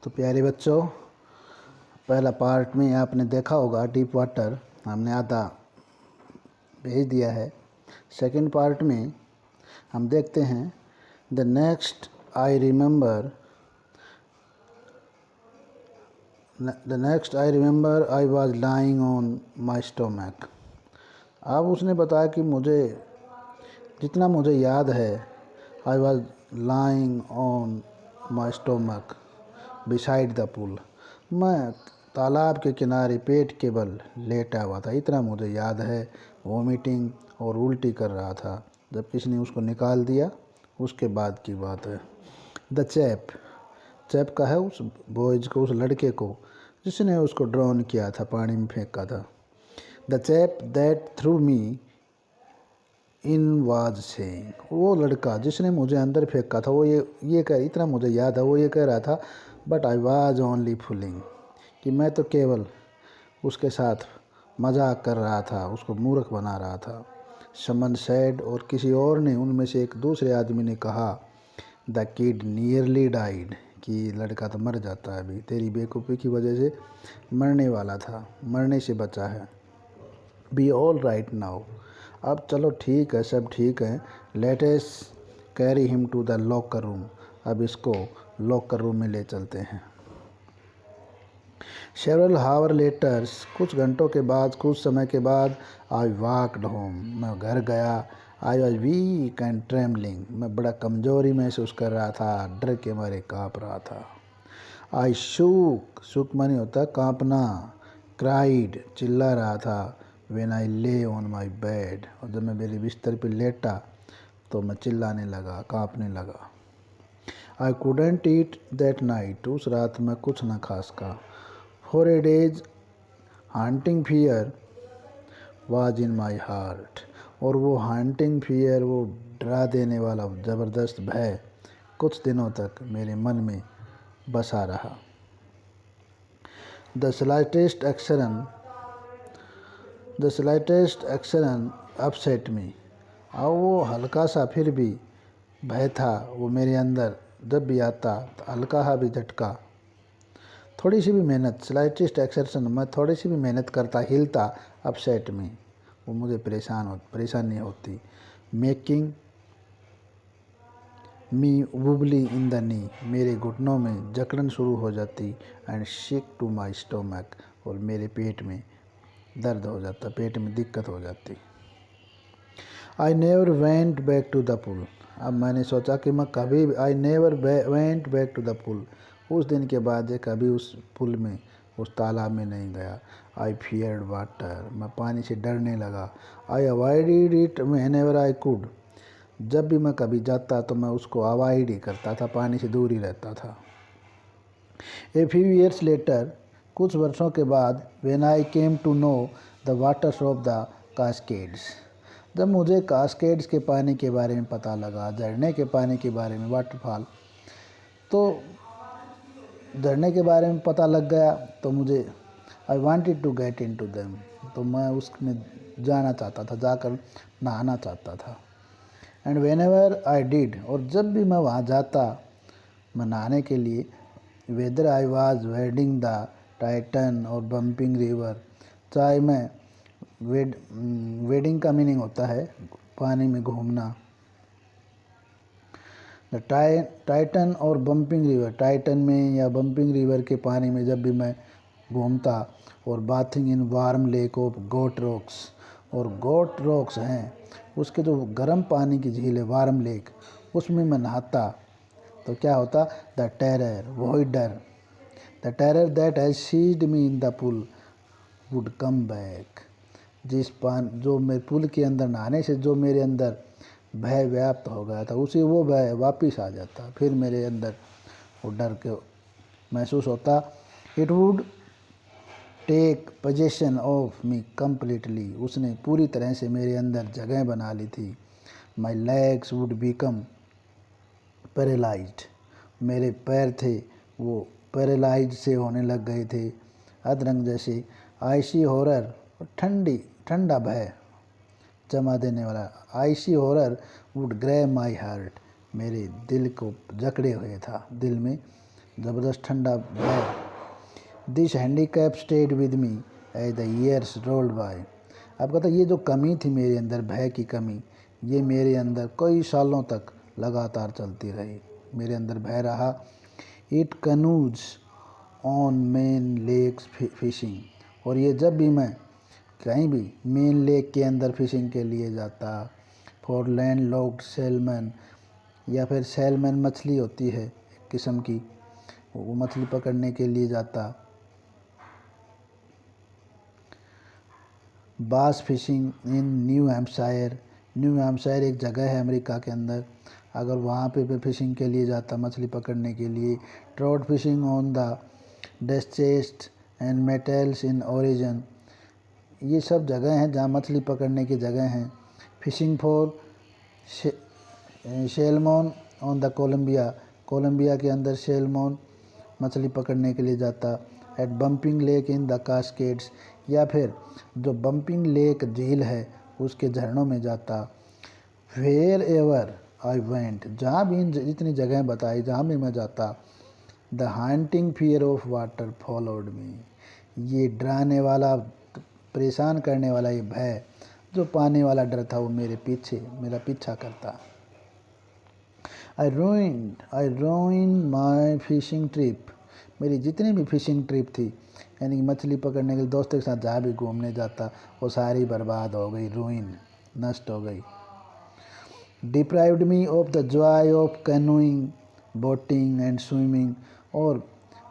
तो प्यारे बच्चों, पहला पार्ट में आपने देखा होगा डीप वाटर, हमने आधा भेज दिया है। सेकंड पार्ट में हम देखते हैं the next I remember I was lying on my stomach. अब उसने बताया कि जितना मुझे याद है, I was lying on my stomach beside the pool. मैं तालाब के किनारे पेट के बल लेटा हुआ था, इतना मुझे याद है। वॉमिटिंग और उल्टी कर रहा था जब किसी ने उसको निकाल दिया। उसके बाद की बात है। द चैप का है उस बॉयज को, उस लड़के को जिसने उसको ड्रॉन किया था, पानी में फेंका था। The chap that through me in was saying, वो लड़का जिसने मुझे अंदर फेंका था वो ये कह, इतना मुझे याद है, वो ये कह रहा था, but I was only fooling, कि मैं तो केवल उसके साथ मजाक कर रहा था, उसको मूर्ख बना रहा था। समन सैड, और किसी और ने, उनमें से एक दूसरे आदमी ने कहा, द किड नियरली डाइड, कि लड़का तो मर जाता है अभी, तेरी बेवकूफ़ी की वजह से मरने वाला था, मरने से बचा है। बी ऑल राइट नाउ, अब चलो ठीक है, सब ठीक है। Let us carry him to the locker room, अब इसको लॉकर रूम में ले चलते हैं। सेवरल हावर लेटर्स, कुछ घंटों के बाद, कुछ समय के बाद, आई वॉकड होम, मैं घर गया। I was weak and trembling, मैं बड़ा कमजोरी महसूस कर रहा था, डर के मारे काँप रहा था। आई शूक माने होता काँपना। क्राइड, चिल्ला रहा था। व्हेन आई ले ऑन माई बेड, और जब मैं मेरे बिस्तर पर लेटा तो मैं चिल्लाने लगा, काँपने लगा। I couldn't eat that night, उस रात मैं कुछ न खा सका। For a days haunting fear was in my heart, और वो हांटिंग फियर, वो डरा देने वाला ज़बरदस्त भय कुछ दिनों तक मेरे मन में बसा रहा। द स्लाइटेस्ट एक्शन अपसेट मी, और वो हल्का सा फिर भी भय था, वो मेरे अंदर जब भी आता तो हल्का सा भी झटका, थोड़ी सी भी मेहनत, स्लाइटेस्ट एक्सर्शन, मैं थोड़ी सी भी मेहनत करता, हिलता, अपसेट में, वो मुझे परेशानी होती। Making me वुबली in the knee, मेरे घुटनों में जकड़न शुरू हो जाती। And sick to my stomach, और मेरे पेट में दर्द हो जाता, पेट में दिक्कत हो जाती। I never went back to the pool, अब मैंने सोचा कि मैं कभी, I never went back to the pool, उस दिन के बाद कभी उस पुल में, उस तालाब में नहीं गया। आई फियर्ड वाटर, मैं पानी से डरने लगा। I avoided it whenever I could, जब भी मैं कभी जाता तो मैं उसको अवॉइड ही करता था, पानी से दूर ही रहता था। ए फ्यू ईयर्स लेटर, कुछ वर्षों के बाद, when I came to know the waters of the Cascades, जब मुझे कास्केड्स के पानी के बारे में पता लगा, झरने के पानी के बारे में, वाटरफॉल, तो झरने के बारे में पता लग गया, तो मुझे I wanted to get into them, तो मैं उसमें जाना चाहता था, जाकर नहाना चाहता था। And when ever I did, और जब भी मैं वहाँ जाता मैं नहाने के लिए, whether I was wedding the Titan और बम्पिंग रिवर, चाहे मैं वेडिंग का मीनिंग होता है पानी में घूमना। द टाइटन और बम्पिंग रिवर, टाइटन में या बम्पिंग रिवर के पानी में जब भी मैं घूमता, और bathing in warm lake of Goat Rocks, और गोट रॉक्स हैं उसके जो गर्म पानी की झील है, वार्म लेक, उसमें मैं नहाता, तो क्या होता, द टेरर, वही डर, the terror that has seized me in the pool would come back, जो मेरे पुल के अंदर नहाने से जो मेरे अंदर भय व्याप्त हो गया था, उसी वो भय वापिस आ जाता, फिर मेरे अंदर वो डर के महसूस होता। It would take possession of me completely, उसने पूरी तरह से मेरे अंदर जगह बना ली थी। My legs would become paralysed, मेरे पैर थे वो पैरालाइज से होने लग गए थे, अधरंग जैसे। आइसी हॉरर, ठंडा भय जमा देने वाला, icy horror would grab my heart, मेरे दिल को जकड़े हुए था, दिल में ज़बरदस्त ठंडा भय। This handicap stayed with me as the years rolled by. अब कहता ये जो कमी थी मेरे अंदर, भय की कमी, ये मेरे अंदर कई सालों तक लगातार चलती रही, मेरे अंदर भय रहा। It canoes on Maine lakes fishing, और ये जब भी मैं कहीं भी मेन लेक के अंदर फिशिंग के लिए जाता, फॉर लैंड लॉक्ड सेलमन, या फिर सेलमन मछली होती है एक किस्म की, वो मछली पकड़ने के लिए जाता। बास fishing in New Hampshire, new Hampshire एक जगह है अमेरिका के अंदर, अगर वहाँ पे फिशिंग के लिए जाता, मछली पकड़ने के लिए। Trout fishing on the Deschutes and Metolius in Oregon, ये सब जगह हैं जहाँ मछली पकड़ने की जगह हैं। Fishing for salmon on the Columbia, Columbia के अंदर शेलमोन मछली पकड़ने के लिए जाता। At Bumping Lake in the Cascades, या फिर जो बम्पिंग लेक झील है उसके झरनों में जाता। वेयर एवर आई वेंट, जहाँ भी इन जितनी जगह बताई जहाँ भी मैं जाता, the haunting fear of water followed me, ये डराने वाला, परेशान करने वाला ये भय, जो पानी वाला डर था, वो मेरा पीछा करता। आई ruined माई फिशिंग ट्रिप, मेरी जितनी भी फिशिंग ट्रिप थी, यानी कि मछली पकड़ने के लिए दोस्तों के साथ जहाँ भी घूमने जाता, वो सारी बर्बाद हो गई, रूइन, नष्ट हो गई। Deprived me of the Joy of canoeing, boating and swimming, और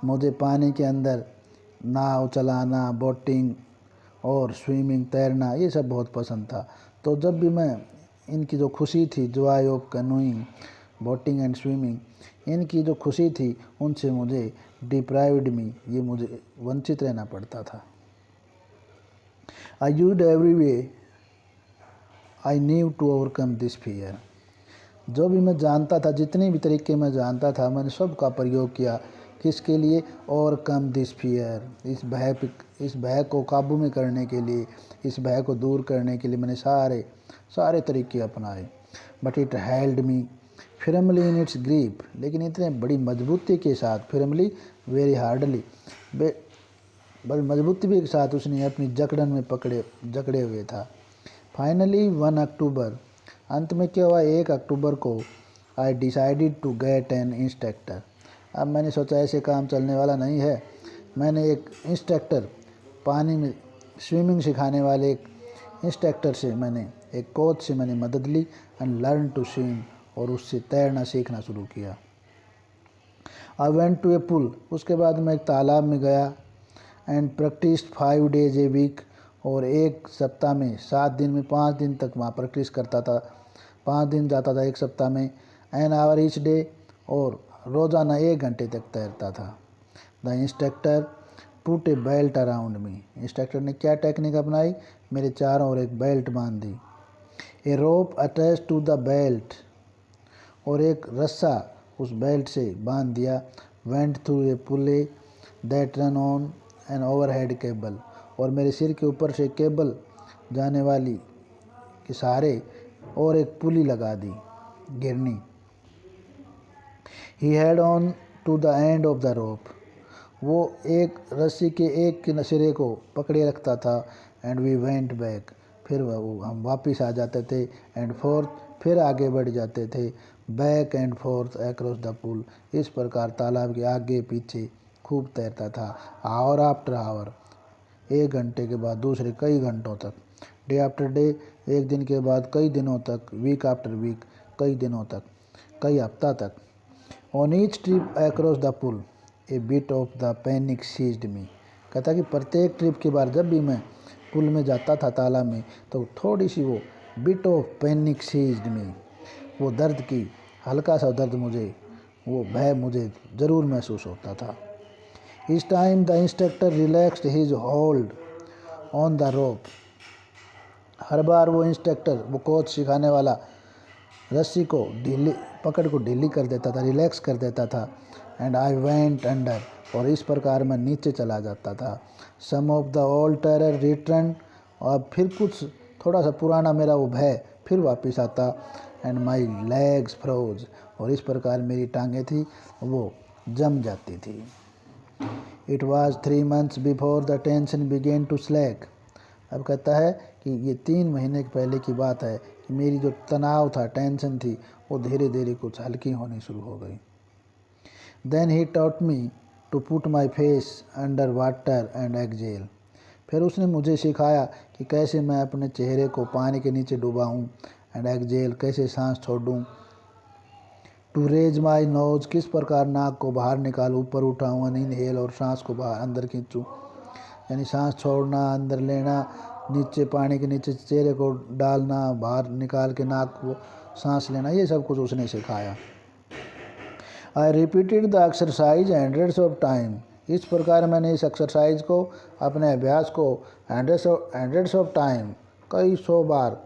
मुझे पानी के अंदर नाव चलाना, बोटिंग और स्विमिंग, तैरना, ये सब बहुत पसंद था। तो जब भी मैं इनकी जो खुशी थी, Joy of canoeing, boating and swimming, इनकी जो खुशी थी, उनसे मुझे डिप्राइव्ड मी, ये मुझे वंचित रहना पड़ता था। I used every way I knew to overcome this fear, जो भी मैं जानता था, जितने भी तरीके मैं जानता था, मैंने सब का प्रयोग किया, किसके लिए? ओवरकम दिस फियर, इस भय को काबू में करने के लिए, इस भय को दूर करने के लिए मैंने सारे तरीके अपनाए। But it held me फिरमली in its grip, लेकिन इतने बड़ी मजबूती के साथ, फिरमली वेरी हार्डली, बड़ी मजबूती के साथ उसने अपनी जकड़न में जकड़े हुए था। फाइनली 1 अक्टूबर, अंत में क्या हुआ, 1 अक्टूबर को I decided to get an instructor, अब मैंने सोचा ऐसे काम चलने वाला नहीं है, मैंने एक इंस्ट्रक्टर, पानी में स्विमिंग सिखाने वाले एक इंस्ट्रक्टर से, मैंने एक कोच से मैंने मदद ली, एंड लर्न टू स्विम, और उससे तैरना सीखना शुरू किया। आई वेंट टू ए पुल, उसके बाद मैं एक तालाब में गया, and practised 5 days a week, और एक सप्ताह में 7 दिन में 5 दिन तक वहाँ प्रैक्टिस करता था, 5 दिन जाता था एक सप्ताह में। एन आवर ईच डे, और रोज़ाना 1 घंटे तक तैरता था। The instructor put A belt around me, instructor ने क्या टेक्निक अपनाई, मेरे चारों ओर एक बेल्ट बांध दी। A rope attach to the belt, और एक रस्सा उस बेल्ट से बांध दिया। Went through a pulley that run on an overhead cable, और मेरे सिर के ऊपर से केबल जाने वाली के सहारे और एक पुली लगा दी, गिरनी। He had on to the end of the rope, वो एक रस्सी के एक सिरे को पकड़े रखता था। एंड वी वेंट बैक, फिर हम वापस आ जाते थे। एंड फोर्थ, फिर आगे बढ़ जाते थे। Back and forth across the pool, इस प्रकार तालाब के आगे पीछे खूब तैरता था। आवर आफ्टर आवर, 1 घंटे के बाद दूसरे कई घंटों तक। डे आफ्टर डे, एक दिन के बाद कई दिनों तक। वीक आफ्टर वीक, कई दिनों तक, कई हफ्ता तक। On each trip across the pool a bit of the panic seized me, कहता कि प्रत्येक ट्रिप के बाद जब भी मैं पुल में जाता था तालाब में, तो थोड़ी सी वो बिट ऑफ पैनिक सीज्ड मी, वो दर्द की हल्का सा दर्द मुझे, वो भय मुझे ज़रूर महसूस होता था। इस time the instructor relaxed his hold on the rope, हर बार वो इंस्ट्रक्टर, वो कोच सिखाने वाला रस्सी को पकड़ को ढीली कर देता था, रिलैक्स कर देता था। एंड आई वेंट अंडर, और इस प्रकार मैं नीचे चला जाता था। Some of the old terror return, और फिर कुछ थोड़ा सा पुराना मेरा वो भय फिर वापस आता। एंड माई लेग्स फ्रोज, और इस प्रकार मेरी टांगें थी वो जम जाती थी। It was 3 months before the tension began to slack. अब कहता है कि ये 3 महीने पहले की बात है कि मेरी जो तनाव था, टेंशन थी, वो धीरे धीरे कुछ हल्की होनी शुरू हो गई। Then he taught me to put my face under water and exhale. फिर उसने मुझे सिखाया कि कैसे मैं अपने चेहरे को पानी के नीचे डुबाऊँ एंड एक्जेल, कैसे सांस छोड़ूँ। टू रेज माई नोज, किस प्रकार नाक को बाहर निकालूँ, ऊपर उठाऊँ, एंड इनहेल, और सांस को बाहर अंदर खींचूँ, यानी सांस छोड़ना, अंदर लेना, नीचे पानी के नीचे चेहरे को डालना, बाहर निकाल के नाक को सांस लेना, ये सब कुछ उसने सिखाया। I repeated the exercise hundreds of time. इस प्रकार मैंने इस एक्सरसाइज को, अपने अभ्यास को हंड्रेड्स ऑफ टाइम, कई 100 बार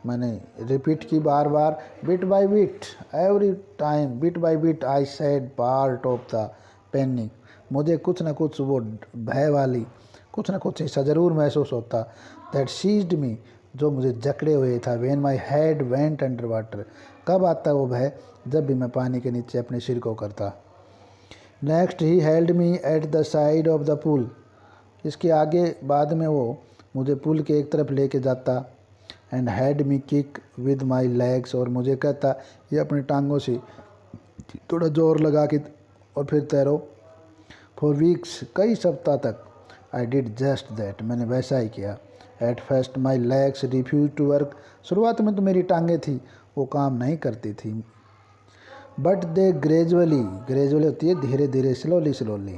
मैंने रिपीट की, बार बार। Bit by bit, every time, bit by bit I said part of the panic. मुझे कुछ ना कुछ वो भय वाली कुछ ना कुछ हिस्सा ज़रूर महसूस होता। दैट सीज्ड मी, जो मुझे जकड़े हुए था। When my head went under water, कब आता वो भय, जब भी मैं पानी के नीचे अपने सिर को करता। Next he held me at the side of the pool. इसके आगे बाद में वो मुझे पुल के एक तरफ लेके जाता। And had me kick with my legs, और मुझे कहता ये अपनी टांगों से थोड़ा जोर लगा के और फिर तैरो। फॉर वीक्स, कई सप्ताह तक, आई डिड जस्ट दैट, मैंने वैसा ही किया। At first my legs refuse to work, शुरुआत में तो मेरी टांगें थी वो काम नहीं करती थी। बट दे ग्रेजुअली होती है धीरे धीरे, slowly,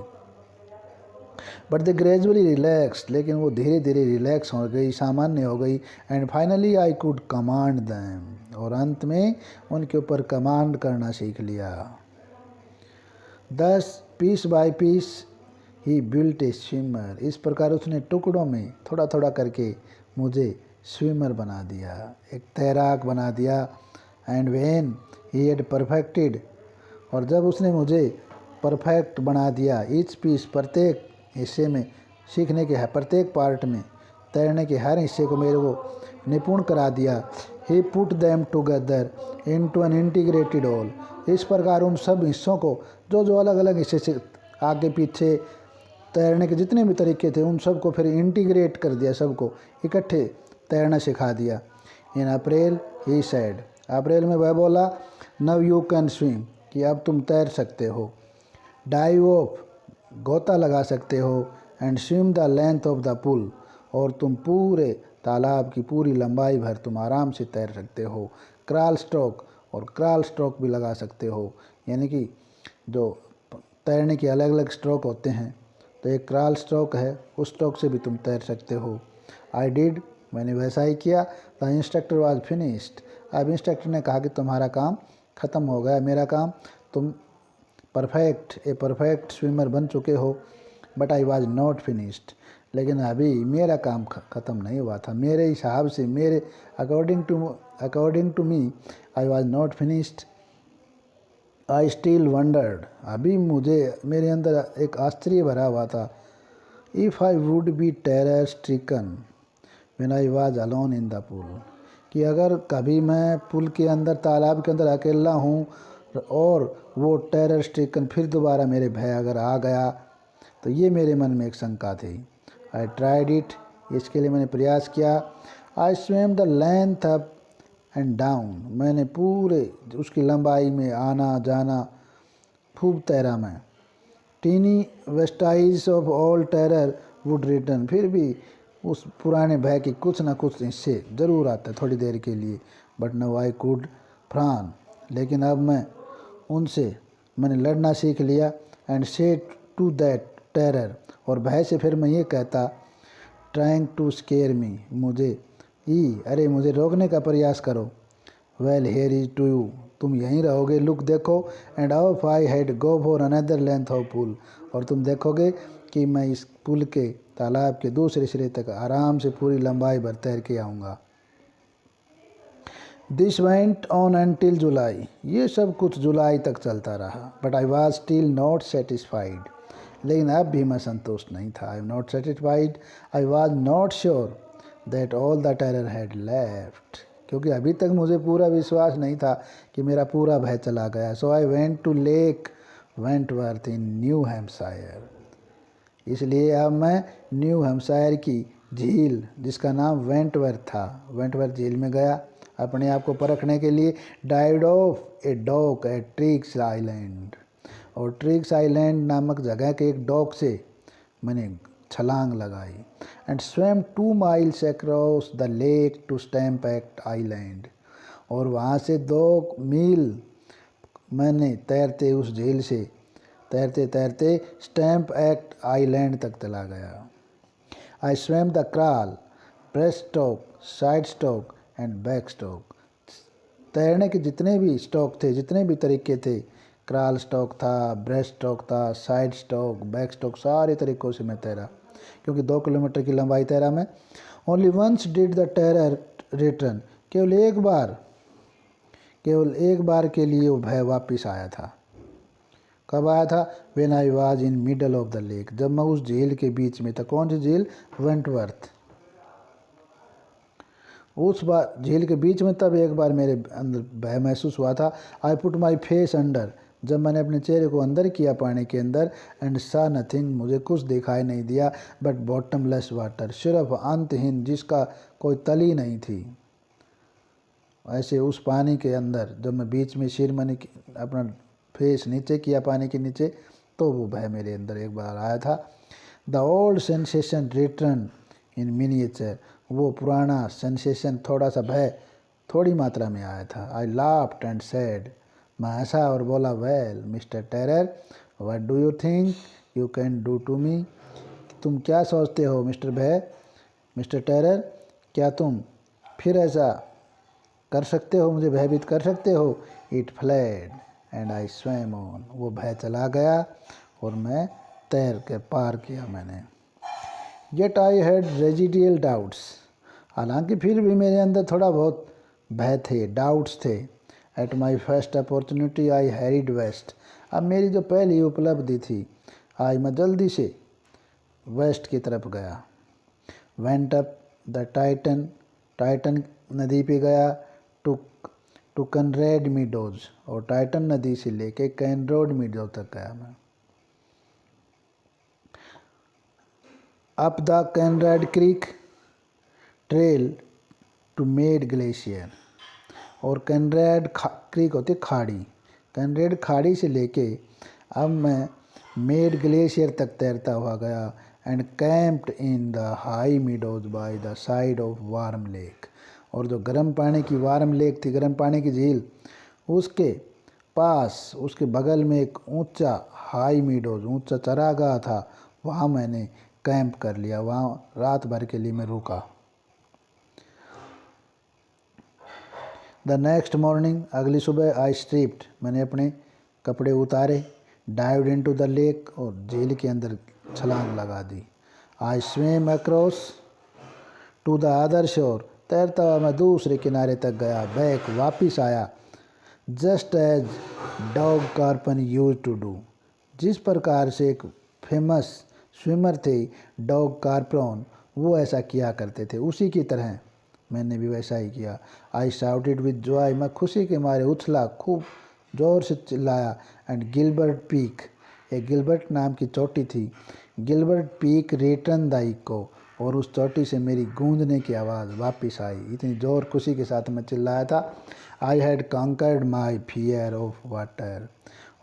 but they gradually relax, लेकिन वो धीरे धीरे रिलैक्स हो गई, सामान्य हो गई। And finally I could command them, और अंत में उनके ऊपर कमांड करना सीख लिया। Thus piece by piece he built a swimmer, इस प्रकार उसने टुकड़ों में थोड़ा थोड़ा करके मुझे स्विमर बना दिया, एक तैराक बना दिया। And when he had perfected, और जब उसने मुझे परफेक्ट बना दिया, ईच पीस, प्रत्येक हिस्से में, सीखने के प्रत्येक पार्ट में, तैरने के हर हिस्से को मेरे को निपुण करा दिया। He put them together into an integrated whole, इस प्रकार उन सब हिस्सों को, जो जो अलग अलग हिस्से से आगे पीछे तैरने के जितने भी तरीके थे, उन सब को फिर इंटीग्रेट कर दिया, सबको इकट्ठे तैरना सिखा दिया। इन अप्रैल ही सैड, अप्रैल में वह बोला, नव यू कैन स्विम, कि अब तुम तैर सकते हो। डाइव ऑफ, गोता लगा सकते हो। And swim the length of the pool, और तुम पूरे तालाब की पूरी लंबाई भर तुम आराम से तैर सकते हो। क्रॉल स्ट्रोक, और क्रॉल स्ट्रोक भी लगा सकते हो, यानी कि जो तैरने के अलग अलग स्ट्रोक होते हैं, तो एक क्रॉल स्ट्रोक है, उस स्ट्रोक से भी तुम तैर सकते हो। आई डिड, मैंने वैसा ही किया। द इंस्ट्रक्टर वॉज फिनिश्ड, अब इंस्ट्रक्टर ने कहा कि तुम्हारा काम ख़त्म हो गया, मेरा काम, तुम परफेक्ट स्विमर बन चुके हो। But I was not finished, लेकिन अभी मेरा काम ख़त्म नहीं हुआ था। मेरे हिसाब से, मेरे according to me, I was not finished. I still wondered, अभी मुझे, मेरे अंदर एक आश्चर्य भरा हुआ था। If I would be terror stricken when I was alone in the pool, कि अगर कभी मैं पुल के अंदर, तालाब के अंदर अकेला हूँ, और वो टेरर स्ट्रिकन, फिर दोबारा मेरे भय अगर आ गया, तो ये मेरे मन में एक शंका थी। आई ट्राइड इट, इसके लिए मैंने प्रयास किया। I swim the length up and down, मैंने पूरे उसकी लंबाई में आना जाना खूब तैरा मैं। Tiny vestiges of all terror would return, फिर भी उस पुराने भय की कुछ ना कुछ हिस्से ज़रूर आता थोड़ी देर के लिए। बट नाउ आई कुड फ्रान, लेकिन अब मैंने लड़ना सीख लिया। एंड से टू दैट टेरर, और भय से फिर मैं ये कहता, ट्राइंग टू स्केयर मी, अरे मुझे रोकने का प्रयास करो। Well here is to you, तुम यहीं रहोगे, लुक देखो। And of I had go for another length of pool, और तुम देखोगे कि मैं इस पुल के, तालाब के दूसरे सिरे तक आराम से पूरी लंबाई भर तैर के आऊँगा। दिस वेंट ऑन अनटिल जुलाई, ये सब कुछ जुलाई तक चलता रहा। But I was still not satisfied, लेकिन अब भी मैं संतुष्ट नहीं था। I am not satisfied, I was not sure that all the terror had left, क्योंकि अभी तक मुझे पूरा विश्वास नहीं था कि मेरा पूरा भय चला गया। So I went to Lake Wentworth in New Hampshire. इसलिए अब मैं न्यू हैम्पशायर की झील जिसका नाम वेंटवर्थ था, वेंटवर्थ झील में गया अपने आप को परखने के लिए। Dived off a dock at Triggs Island, और ट्रिग्स आइलैंड नामक जगह के एक डॉक से मैंने छलांग लगाई। And swam 2 miles across the lake to Stamp Act Island, और वहाँ से 2 मील मैंने तैरते उस झील से तैरते तैरते स्टैम्प एक्ट आइलैंड तक चला गया। I swam the crawl, breast stroke, side stroke and back stroke. तैरने के जितने भी स्ट्रोक थे, जितने भी तरीके थे, क्राल स्ट्रोक था, ब्रेस्ट स्ट्रोक था, साइड स्ट्रोक, बैक स्ट्रोक, सारे तरीक़ों से मैं तैरा, क्योंकि 2 किलोमीटर की लंबाई तैरा मैं। Only once did the terror return, केवल एक बार के लिए वो भय वापस आया था। कब आया था? When I was in middle of the lake, जब मैं उस झील के बीच में था। कौन सी झील? वेंटवर्थ। उस बार झील के बीच में तब एक बार मेरे अंदर भय महसूस हुआ था। I put my face under, जब मैंने अपने चेहरे को अंदर किया पानी के अंदर। एंड सा नथिंग, मुझे कुछ दिखाई नहीं दिया बट बॉटमलेस वाटर, सिर्फ अंतहीन जिसका कोई तली नहीं थी। ऐसे उस पानी के अंदर जब मैं बीच में सिर मैंने अपना फेस नीचे किया पानी के नीचे, तो वो भय मेरे अंदर एक बार आया था। The old sensation return in miniature, वो पुराना सेंसेशन, थोड़ा सा भय थोड़ी मात्रा में आया था। आई लाफ्ड एंड सेड, मैं हंसा और बोला, well mister Terror, what do you think you can do to me, तुम क्या सोचते हो मिस्टर भय, मिस्टर टेरर, क्या तुम फिर ऐसा कर सकते हो, मुझे भयभीत कर सकते हो। It fled and I swum on, वो भय चला गया और मैं तैर के पार किया मैंने। Yet I had residual doubts, हालांकि फिर भी मेरे अंदर थोड़ा बहुत भय थे, डाउट्स थे। At my first opportunity I hurried west, अब मेरी जो पहली उपलब्धि थी, आज मैं जल्दी से वेस्ट की तरफ गया। Went up the Tieton, Tieton नदी पे गया। टू कनरेड मीडोज, और टाइटन नदी से लेके कैनरोड मीडो तक गया मैं। Up the Conrad Creek trail to Meade Glacier, और कैनरेड क्रीक होती खाड़ी, कैनरेड खाड़ी से लेके अब मैं मेड ग्लेशियर तक तैरता हुआ गया। And camped in the high meadows by the side of Warm Lake, और जो गर्म पानी की वार्म लेक थी, गर्म पानी की झील, उसके पास, उसके बगल में एक ऊंचा हाई मीडोज, ऊंचा चरागाह था, वहाँ मैंने कैंप कर लिया, वहाँ रात भर के लिए मैं रुका। द नेक्स्ट मॉर्निंग, अगली सुबह, आई स्ट्रिप्ड, मैंने अपने कपड़े उतारे। डाइव्ड इनटू द लेक, और झील के अंदर छलांग लगा दी। I swim across to the other shore, तैरता हुआ मैं दूसरे किनारे तक गया। बैक, वापिस आया। Just as Doug Corpron use to do, जिस प्रकार से एक फेमस स्विमर थे डॉग कार्पन, वो ऐसा किया करते थे, उसी की तरह मैंने भी वैसा ही किया। आई शाउटेड विद जॉय, मैं खुशी के मारे उछला, खूब ज़ोर से चिल्लाया। एंड गिलबर्ट पीक, एक गिलबर्ट नाम की चोटी थी, Gilbert Peak return the echo, और उस चोटी से मेरी गूंजने की आवाज़ वापस आई। इतनी ज़ोर खुशी के साथ मैं चिल्लाया था। I had conquered my fear of water,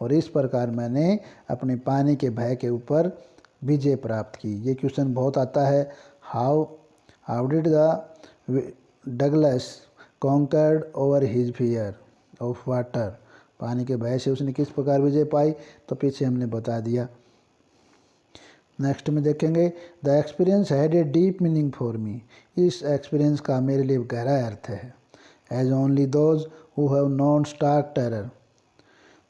और इस प्रकार मैंने अपने पानी के भय के ऊपर विजय प्राप्त की। ये क्वेश्चन बहुत आता है, how did the Douglas conquered over his fear of water, पानी के भय से उसने किस प्रकार विजय पाई, तो पीछे हमने बता दिया। नेक्स्ट में देखेंगे, the experience had a deep meaning for me, इस एक्सपीरियंस का मेरे लिए गहरा अर्थ है। As only those who have known stark terror,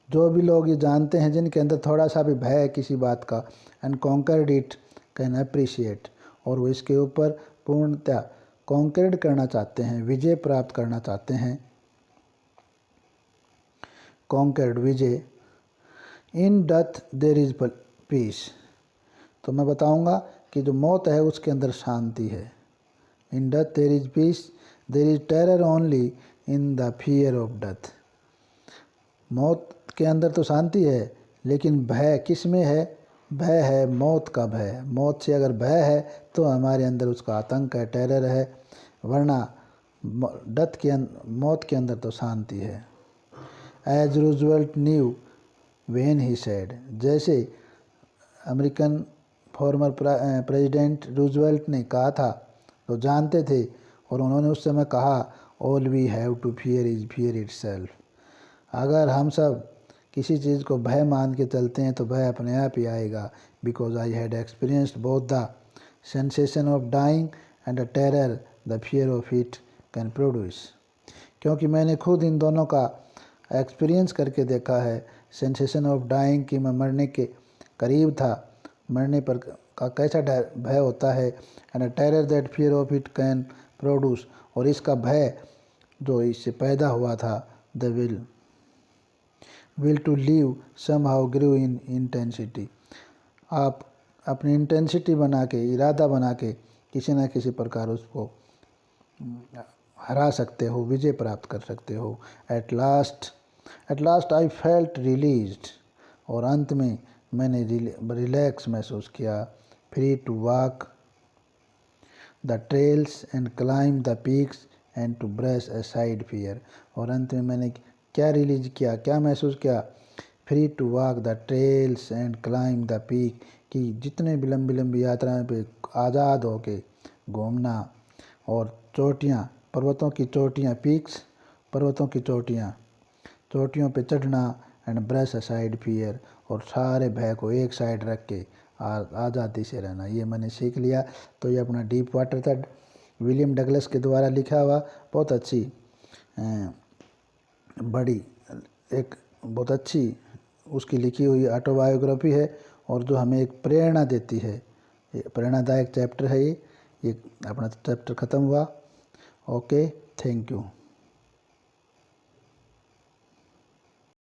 जो भी लोग ये जानते हैं जिनके अंदर थोड़ा सा भी भय है किसी बात का, and conquered it can appreciate, और वो इसके ऊपर पूर्णतः कॉन्कर्ड करना चाहते हैं, विजय प्राप्त करना चाहते हैं। कॉन्कर्ड, विजय। In death there is peace, तो मैं बताऊंगा कि जो मौत है उसके अंदर शांति है। In death there is peace, there is terror only in the fear of death, मौत के अंदर तो शांति है, लेकिन भय किस में है? भय है मौत का भय। मौत से अगर भय है तो हमारे अंदर उसका आतंक है, टेरर है, वरना मौत के अंदर तो शांति है। As Roosevelt knew when he said, जैसे अमेरिकन फॉर्मर प्रेसिडेंट रूजवेल्ट ने कहा था, तो जानते थे, और उन्होंने उस समय कहा, all we have to fear is fear itself. अगर हम सब किसी चीज़ को भय मान के चलते हैं तो भय अपने आप ही आएगा। Because I had experienced both the sensation of dying and the terror the fear of it can produce. क्योंकि मैंने खुद इन दोनों का एक्सपीरियंस करके देखा है। सेंसेशन ऑफ डाइंग कि मैं मरने के करीब था, मरने पर का कैसा भय होता है, and terror that fear of it can produce, और इसका भय जो इससे पैदा हुआ था, the will to live somehow grew in intensity. आप अपनी इंटेंसिटी बना के, इरादा बना के किसी न किसी प्रकार उसको हरा सकते हो, विजय प्राप्त कर सकते हो। At last I felt released, और अंत में मैंने रिलैक्स महसूस किया। Free to walk the trails and climb the peaks and to brush aside fear, और अंत में मैंने क्या रिलीज किया, क्या महसूस किया? Free to walk the trails and climb the peak, कि जितने भी लंबी लंबी यात्राएं पे आज़ाद होके घूमना, और चोटियाँ, पर्वतों की चोटियाँ, पीक्स पर्वतों की चोटियों पे चढ़ना, एंड ब्रश असाइड फियर, और सारे भय को एक साइड रख के आज़ादी से रहना। ये मैंने सीख लिया। तो ये अपना डीप वाटर था, विलियम डगलस के द्वारा लिखा हुआ बहुत अच्छी बड़ी एक बहुत अच्छी उसकी लिखी हुई ऑटोबायोग्राफी है, और जो हमें एक प्रेरणा देती है। ये प्रेरणादायक चैप्टर है। ये अपना चैप्टर ख़त्म हुआ। Okay, thank you.